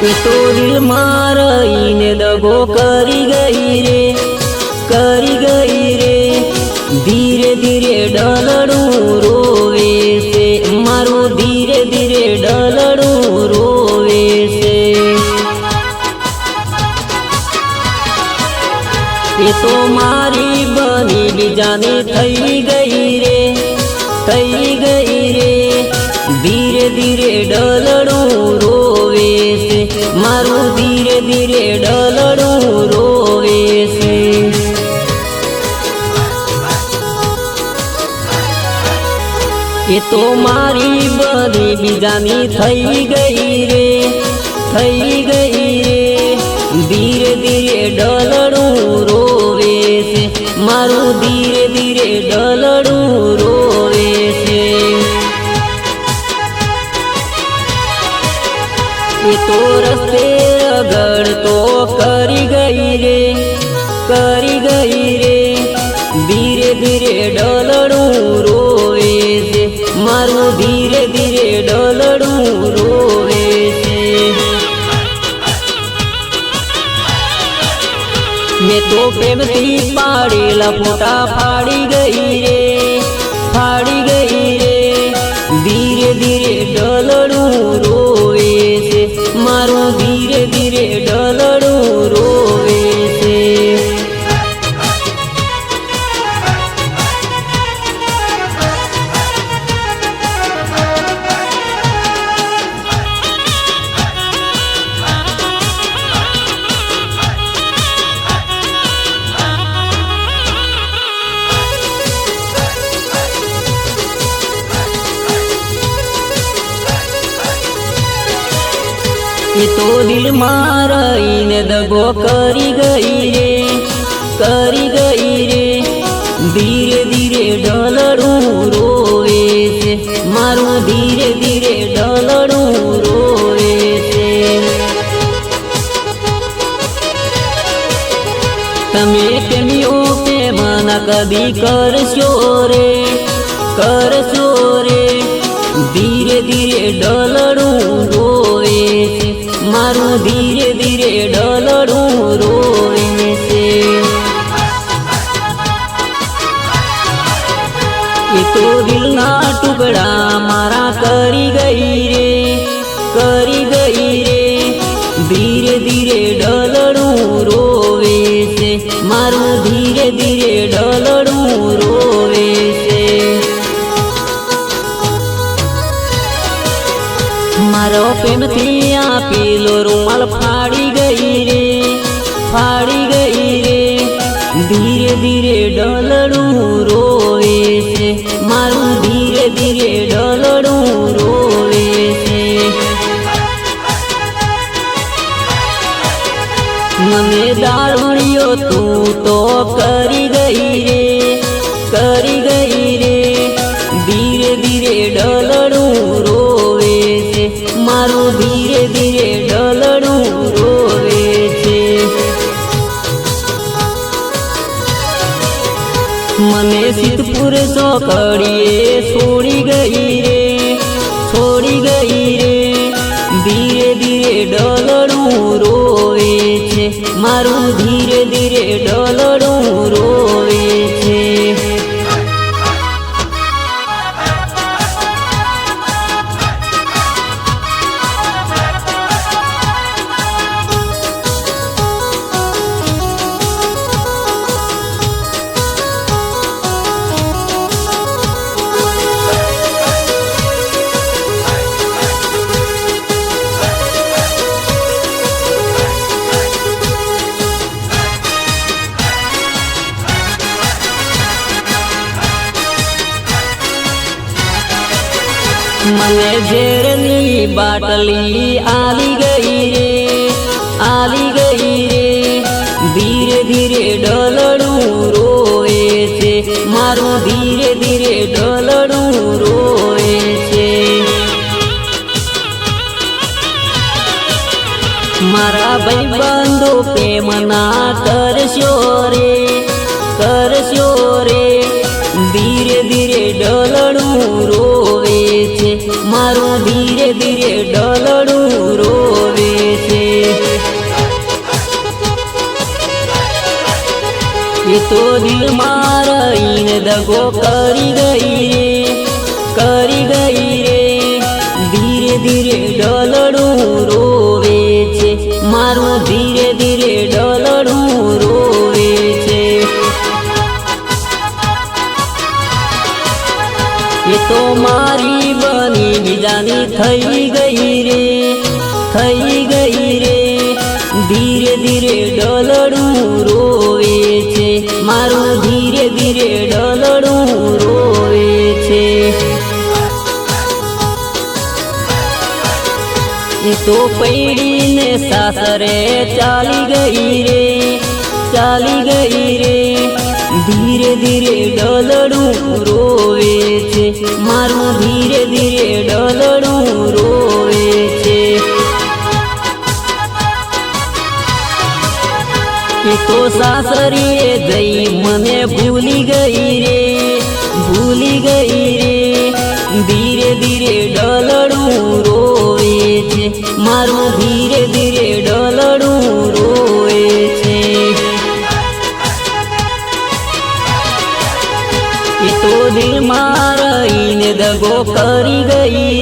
એ તો દિલ મારીને દગો કરી ગઈ રે, કરી ગઈ રે. ધીરે ધીરે ડલડું રોવે છે, મારું ધીરે ધીરે ડલડું રોવે છે. એ તો મારી બની બીજાની થઈ ગઈ રે, થઈ ગઈ રે. ધીરે ધીરે ડલડું રોવે છે, મારું ધીરે ધીરે ડલડું રોવે છે. એ તો મારી બની બીજાની થઈ ગઈ રે, થઈ ગઈ રે. ધીરે ધીરે ડલડું રોવે છે, મારું ધીરે ધીરે ડલડું રોવે છે. એ તો રસ્તે રગડતો કરી ગઈ રે, કરી ગઈ રે. ધીરે ધીરે ડલડું રોવે છે, મારું ધીરે ધીરે ડલડું રોવે છે. મેં તો પ્રેમથી પાડેલા ફોટા ફાડી ગઈ રે, ફાડી ગઈ રે. ધીરે ધીરે ડલડું રોવે છે, મારું ધીરે ધીરે ડલડું રોવે છે. એ તો દિલ મારીને દગો કરી ગઈ રે, કરી ગઈ રે. ધીરે ધીરે ડલડું રોવે છે, મારું ધીરે ધીરે ડલડું રોવે છે. તમે પ્રેમીઓ પ્રેમના કદી કરશો રે, કરશો રે. ધીરે ધીરે ડલડું રોવે છે, મારું ધીરે ધીરે ડલડું રોવે છે. એ તો દિલના ટુકડા મારા કરી ગઈ રે, કરી ગઈ રે. ધીરે ધીરે ડલડું રોવે છે, મારું ધીરે ધીરે ડલડું રોવે છે. મારો પ્રેમથી આપેલો રૂમાલ ફાડી ગઈ રે, ફાડી ગઈ રે. ધીરે ધીરે ડલડું રોવે છે, મારું ધીરે ધીરે ડલડું રોવે છે. મને દારૂડિયો તું તો કરી ગઈ રે, કરી ગઈ રે. ધીરે ધીરે ડલડું રોવે છે, મારું ધીરે ધીરે ડલડું રોવે છે. મને સિદ્ધપુર ચોકડીએ છોડી ગઈ રે, છોડી ગઈ રે. ધીરે ધીરે ડલડું રોવે છે, મારું ધીરે ધીરે ડલડું રોવે છે. મને ઝેરની બાટલી આવી ગઈ રે, આવી ગઈ રે. ધીરે ધીરે ડલડું રોવે છે, મારું ધીરે ધીરે ડલડું રોવે છે. મારા ભાઈબંધો પ્રેમના કરશો રે, કરશો રે. ધીરે ધીરે ડલડું રોવે છે, મારું ધીરે ધીરે ડલડું રોવે છે. તો દિલમાં રહીને દગો કરી ગઈ રે ધીરે ધીરે ડલડું રોવે છે મારું ધીરે ધીરે ડલડું રોવે છે એ તો મારી બની બીજાની થઈ ગઈ રે ધીરે ધીરે ડલડું રોવે છે મારું ધીરે ધીરે ડલડું રોવે છે એ તો પૈડીને સાસરે ચાલી ગઈ રે ધીરે ધીરે ડલડું રોવે છે મારું ધીરે ધીરે ડલડું રોવે છે એ તો સાસરીએ જઈ મને ભૂલી ગઈ રે ધીરે ધીરે ડલડું રોવે છે મારું ધીરે ધીરે ડલડું રોવે છે એ તો દિલમાં રહીને દગો કરી ગઈ